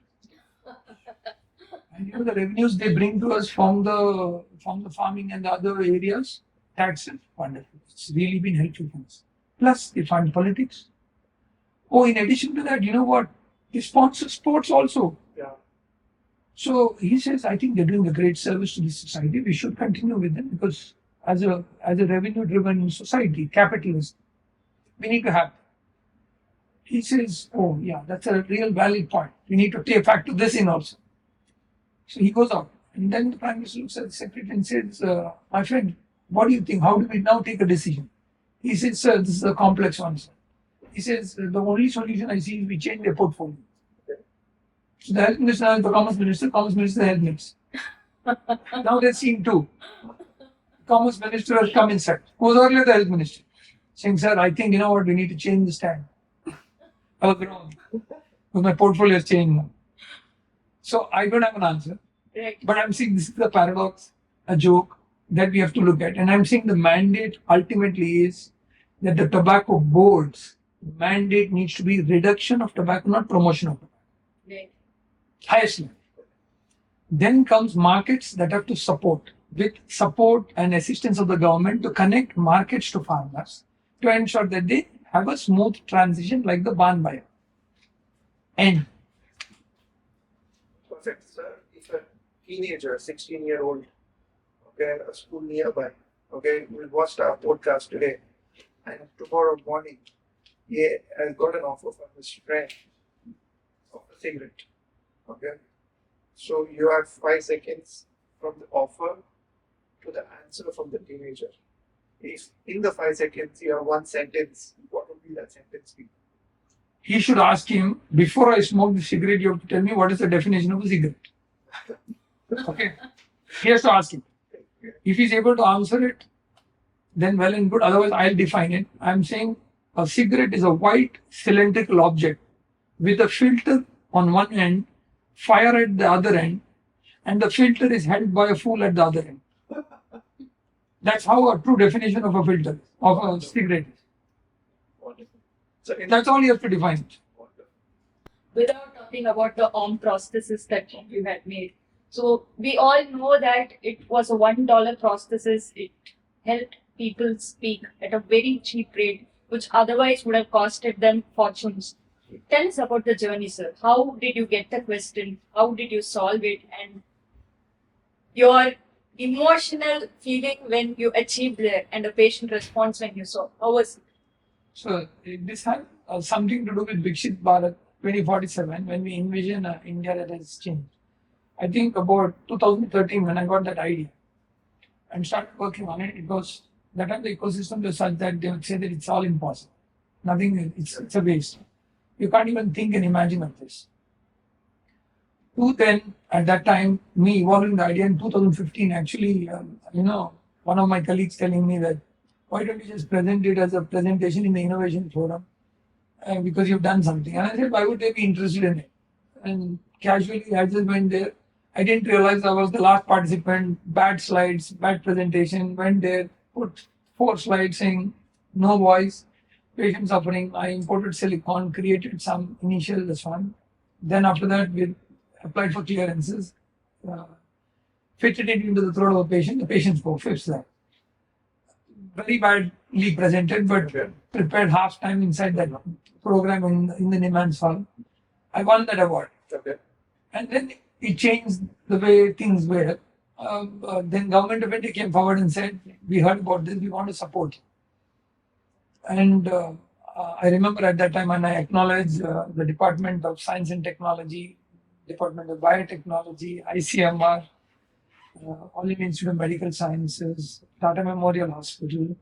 S3: And the revenues they bring to us from the farming and the other areas, taxes, wonderful. It's really been helpful for us. Plus, they fund politics. Oh, in addition to that, you know what? They sponsor sports also.
S1: Yeah.
S3: So he says, I think they're doing a great service to the society. We should continue with them because as a revenue-driven society, capitalist, we need to have. He says, oh yeah, that's a real valid point. We need to factor this in also. So he goes out. And then the Prime Minister looks at the secretary and says, my friend, what do you think? How do we now take a decision? He says, sir, this is a complex one, sir. He says, the only solution I see is we change their portfolio. So the health minister and the commerce minister, the health minister. Now they're seeing two. Commerce minister has come inside. Who was earlier the health minister? Saying, sir, I think, you know what, we need to change the stand. I was wrong. Because my portfolio is changing now. So I don't have an answer.
S4: Right.
S3: But I'm saying this is a paradox, a joke that we have to look at. And I'm saying the mandate ultimately is that the tobacco board's mandate needs to be reduction of tobacco, not promotion of tobacco.
S4: Right.
S3: Highest level. Then comes markets that have to support, with support and assistance of the government to connect markets to farmers to ensure that they have a smooth transition like the barn buyer. And
S1: Perfect, sir. If a teenager, 16-year-old, okay, a school nearby, okay, will watch our podcast today, and tomorrow morning, he has got an offer from his friend of a cigarette, okay. So you have 5 seconds from the offer to the answer from the teenager. If in the 5 seconds you have one sentence, what would be that sentence be?
S3: He should ask him, before I smoke the cigarette, you have to tell me what is the definition of a cigarette. Okay? He has to ask him. If he's able to answer it, then well and good. Otherwise, I'll define it. I'm saying a cigarette is a white cylindrical object with a filter on one end, fire at the other end, and the filter is held by a fool at the other end. That's how a true definition of a filter, of a cigarette is.
S1: Wonderful. So
S3: That's all you have to define it.
S1: Wonderful.
S4: Without talking about the arm prosthesis that you had made. So we all know that it was a $1 prosthesis. It helped people speak at a very cheap rate, which otherwise would have costed them fortunes. Tell us about the journey, sir. How did you get the question? How did you solve it? And your emotional feeling when you achieved there and the patient response when you saw. How was it?
S3: So this had something to do with Viksit Bharat 2047 when we envision India that has changed. I think about 2013 when I got that idea and started working on it. It was that time the ecosystem was such that they would say that it's all impossible. Nothing, it's a waste. You can't even think and imagine of this. Then at that time, me evolving the idea in 2015, actually, one of my colleagues telling me that why don't you just present it as a presentation in the innovation forum because you've done something. And I said, why would they be interested in it? And casually, I just went there. I didn't realize I was the last participant. Bad slides, bad presentation. Went there, put 4 slides saying no voice, patient suffering. I imported silicon, created some initial this one. Then after that, we applied for clearances, fitted it into the throat of the patient. The patient spoke 5th slide. Very badly presented, but prepared half time inside that program in the Niman's Hall. I won that award.
S1: Okay.
S3: And then it changed the way things were. Then Government of India came forward and said, we heard about this, we want to support you. And I remember at that time, and I acknowledge the Department of Science and Technology, Department of Biotechnology, ICMR, All India Institute of Medical Sciences, Tata Memorial Hospital,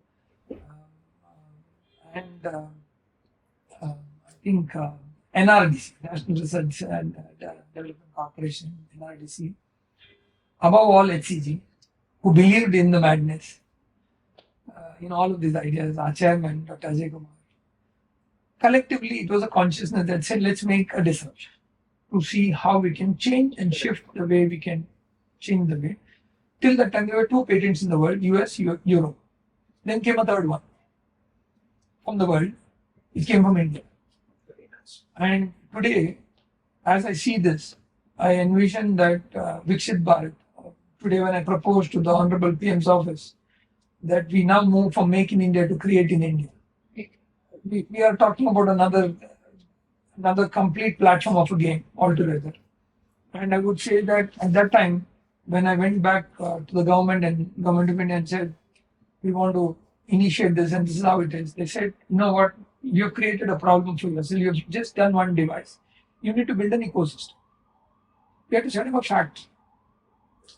S3: and I think NRDC, National Research and Development Corporation, NRDC, above all HCG, who believed in the madness, in all of these ideas, our chairman, Dr. Ajay Kumar. Collectively, it was a consciousness that said, let's make a disruption to see how we can change and shift the way we can change the way. Till that time, there were 2 patents in the world, US, Europe. Then came a 3rd one from the world. It came from India.
S1: Very nice.
S3: And today, as I see this, I envision that Viksit Bharat, today when I propose to the Honorable PM's office, that we now move from Make in India to Create in India. We are talking about another complete platform of a game altogether. And I would say that at that time, when I went back to the government and Government of India and said, we want to initiate this and this is how it is, they said, you know what, you've created a problem for yourself. You've just done one device. You need to build an ecosystem. We had to set up a factory.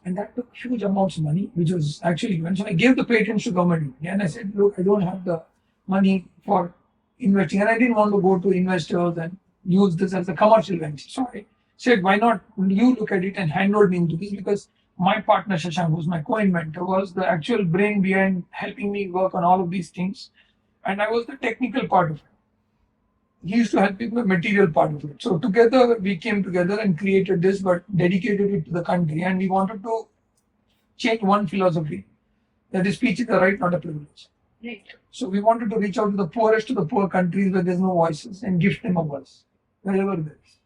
S3: And that took huge amounts of money, which was actually given. So I gave the patents to Government of India and I said, look, I don't have the money for investing. And I didn't want to go to investors and use this as a commercial venture. So I said, why not you look at it and handhold me into this? Because my partner Shashank, who's my co-inventor, was the actual brain behind helping me work on all of these things. And I was the technical part of it. He used to help me with the material part of it. So together, we came together and created this, but dedicated it to the country. And we wanted to change one philosophy, that is speech is a right, not a privilege.
S4: Right.
S3: So we wanted to reach out to the poorest of the poor countries where there's no voices and gift them a voice, wherever there is.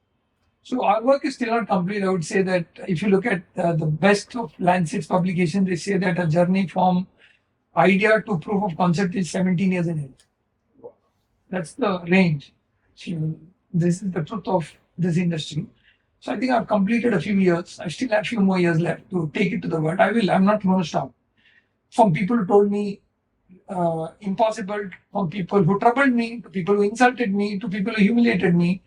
S3: So our work is still not complete. I would say that if you look at the best of Lancet's publication, they say that a journey from idea to proof of concept is 17 years in it. That's the range. So this is the truth of this industry. So I think I've completed a few years. I still have a few more years left to take it to the world. I'm not going to stop. From people who told me impossible, from people who troubled me, to people who insulted me, to people who humiliated me,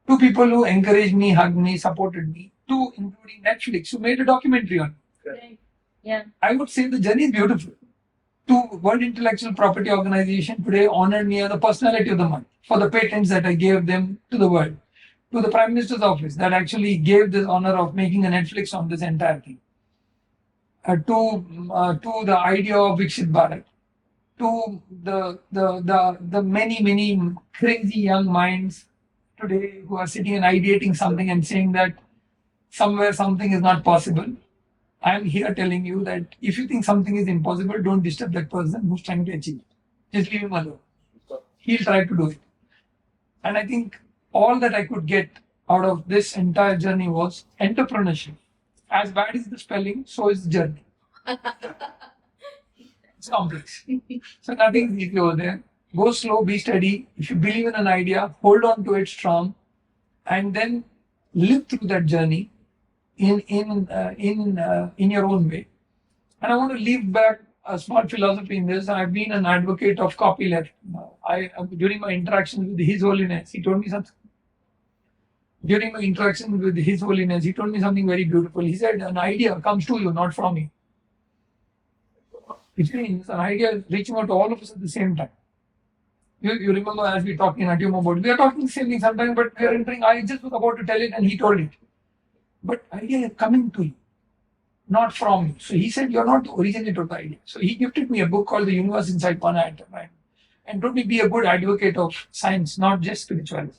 S3: to people who encouraged me, hugged me, supported me, to including Netflix, who made a documentary on it.
S4: Right. Yeah.
S3: I would say the journey is beautiful. World Intellectual Property Organization today honored me as the personality of the month for the patents that I gave them to the world. To the Prime Minister's office that actually gave this honor of making a Netflix on this entire thing. To the idea of Vikshit Bharat, to the many crazy young minds today who are sitting and ideating something and saying that somewhere something is not possible. I am here telling you that if you think something is impossible, don't disturb that person who's trying to achieve it. Just leave him alone. He'll try to do it. And I think all that I could get out of this entire journey was entrepreneurship. As bad as the spelling, so is the journey. It's complex. So nothing is easy over there. Go slow, be steady. If you believe in an idea, hold on to it strong, and then live through that journey in your own way. And I want to leave back a small philosophy in this. I've been an advocate of copyleft. During my interactions with His Holiness, he told me something. During my interaction with His Holiness, he told me something very beautiful. He said, an idea comes to you, not from you. Which means an idea is reaching out to all of us at the same time. You remember as we talked in Adyum about, we are talking the same thing sometimes, but we are entering, I just was about to tell it and he told it. But idea is coming to you, not from you. So he said, you're not the originator of the idea. So he gifted me a book called The Universe Inside One Atom, right? And told me be a good advocate of science, not just spiritualism.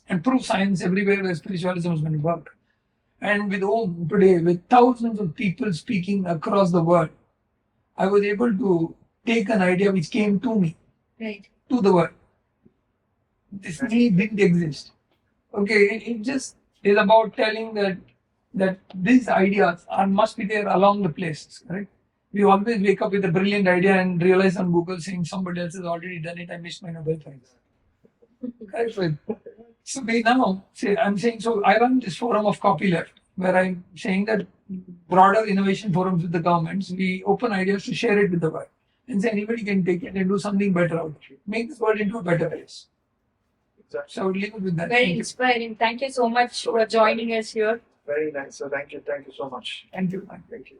S3: And prove science everywhere where spiritualism is going to work. And today, with thousands of people speaking across the world, I was able to take an idea which came to me,
S4: Right.
S3: to the world. This need didn't exist. Okay, it just is about telling that these ideas must be there along the places, right? We always wake up with a brilliant idea and realize on Google saying somebody else has already done it. I missed my Nobel Prize. Correct. So I'm saying, so I run this forum of copyleft, where I'm saying that broader innovation forums with the governments, we open ideas to share it with the world. And say anybody can take it and do something better out of it. Make this world into a better place.
S1: Exactly.
S3: So I would leave it with that.
S4: Very
S3: Thank you.
S4: inspiring. Thank you so much for joining us here.
S1: Very nice. So thank you so much.
S3: Thank you. Thank you.